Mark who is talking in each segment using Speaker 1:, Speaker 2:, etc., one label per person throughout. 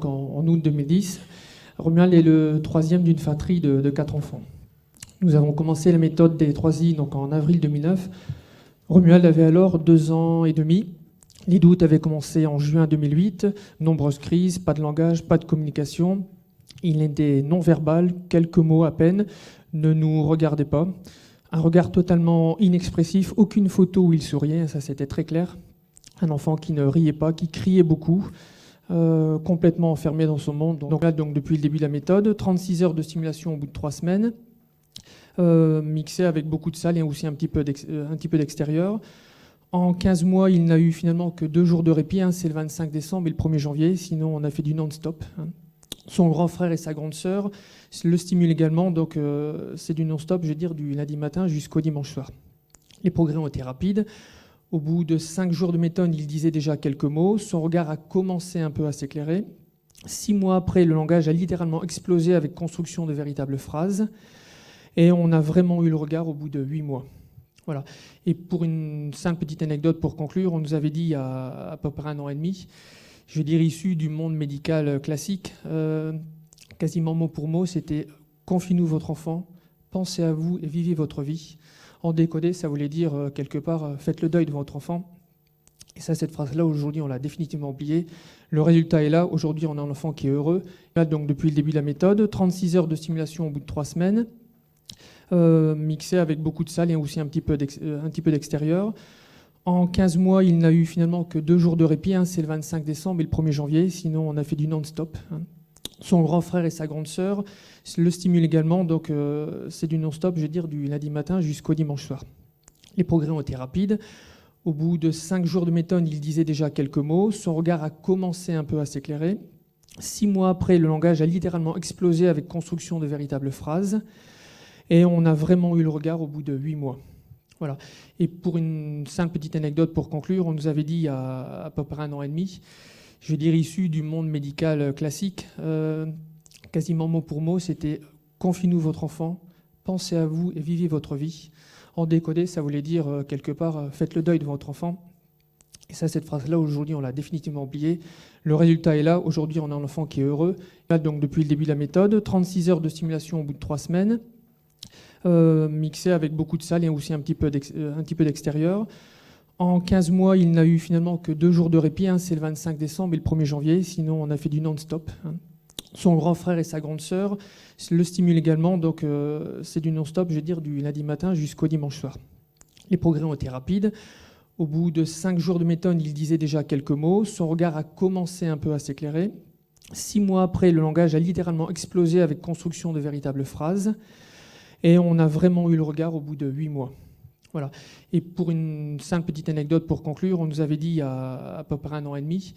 Speaker 1: En août 2010, Romuald est le troisième d'une fratrie de 4 enfants. Nous avons commencé la méthode des 3I en avril 2009. Romuald avait alors 2 ans et demi. Les doutes avaient commencé en juin 2008. Nombreuses crises, pas de langage, pas de communication. Il était non-verbal, quelques mots à peine, ne nous regardait pas. Un regard totalement inexpressif, aucune photo où il souriait, ça c'était très clair. Un enfant qui ne riait pas, qui criait beaucoup. Complètement enfermé dans son monde. Donc là, depuis le début de la méthode, 36 heures de stimulation au bout de 3 semaines, mixé avec beaucoup de salle et aussi un petit peu d'extérieur. En 15 mois, il n'a eu finalement que 2 jours de répit, c'est le 25 décembre et le 1er janvier, sinon on a fait du non-stop. Son grand frère et sa grande sœur le stimulent également, donc c'est du non-stop, je veux dire, du lundi matin jusqu'au dimanche soir. Les progrès ont été rapides. Au bout de 5 jours de méthode, il disait déjà quelques mots. Son regard a commencé un peu à s'éclairer. 6 mois après, le langage a littéralement explosé avec construction de véritables phrases. Et on a vraiment eu le regard au bout de 8 mois. Voilà. Et pour une simple petite anecdote pour conclure, on nous avait dit il y a à peu près 1 an et demi, je veux dire issu du monde médical classique, quasiment mot pour mot, c'était « Confiez-nous votre enfant, pensez à vous et vivez votre vie ». En décodé, ça voulait dire quelque part « faites le deuil de votre enfant ». Et ça, cette phrase-là, aujourd'hui, on l'a définitivement oubliée. Le résultat est là. Aujourd'hui, on a un enfant qui est heureux. Là, donc, depuis le début de la méthode, 36 heures de stimulation au bout de 3 semaines, mixé avec beaucoup de salle et aussi un petit peu d'extérieur. En 15 mois, il n'a eu finalement que 2 jours de répit, c'est le 25 décembre et le 1er janvier, sinon on a fait du non-stop. Son grand frère et sa grande sœur le stimulent également, donc c'est du non-stop, je veux dire, du lundi matin jusqu'au dimanche soir. Les progrès ont été rapides. Au bout de 5 jours de méthode, il disait déjà quelques mots. Son regard a commencé un peu à s'éclairer. 6 mois après, le langage a littéralement explosé avec construction de véritables phrases. Et on a vraiment eu le regard au bout de 8 mois. Voilà. Et pour une simple petite anecdote pour conclure, on nous avait dit il y a à peu près 1 an et demi, je veux dire issu du monde médical classique, quasiment mot pour mot, c'était « Confiez-nous votre enfant, pensez à vous et vivez votre vie ». En décodé, ça voulait dire quelque part « faites le deuil de votre enfant ». Et ça, cette phrase-là, aujourd'hui, on l'a définitivement oubliée. Le résultat est là. Aujourd'hui, on a un enfant qui est heureux. Là, donc, depuis le début de la méthode, 36 heures de stimulation au bout de 3 semaines, mixé avec beaucoup de salle et aussi un petit peu d'extérieur. En 15 mois, il n'a eu finalement que 2 jours de répit, c'est le 25 décembre et le 1er janvier, sinon on a fait du non-stop. Son grand frère et sa grande sœur le stimulent également, donc c'est du non-stop, je veux dire, du lundi matin jusqu'au dimanche soir. Les progrès ont été rapides. Au bout de 5 jours de méthode, il disait déjà quelques mots. Son regard a commencé un peu à s'éclairer. 6 mois après, le langage a littéralement explosé avec construction de véritables phrases. Et on a vraiment eu le regard au bout de 8 mois. Voilà. Et pour une simple petite anecdote pour conclure, on nous avait dit il y a à peu près 1 an et demi,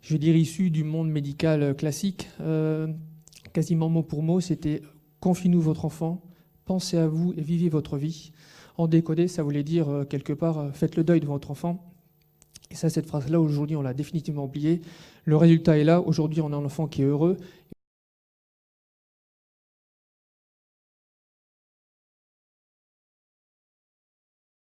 Speaker 1: je veux dire issu du monde médical classique, quasiment mot pour mot, c'était « Confiez-nous votre enfant, pensez à vous et vivez votre vie ». En décodé, ça voulait dire quelque part « faites le deuil de votre enfant ». Et ça, cette phrase-là, aujourd'hui, on l'a définitivement oubliée. Le résultat est là. Aujourd'hui, on a un enfant qui est heureux.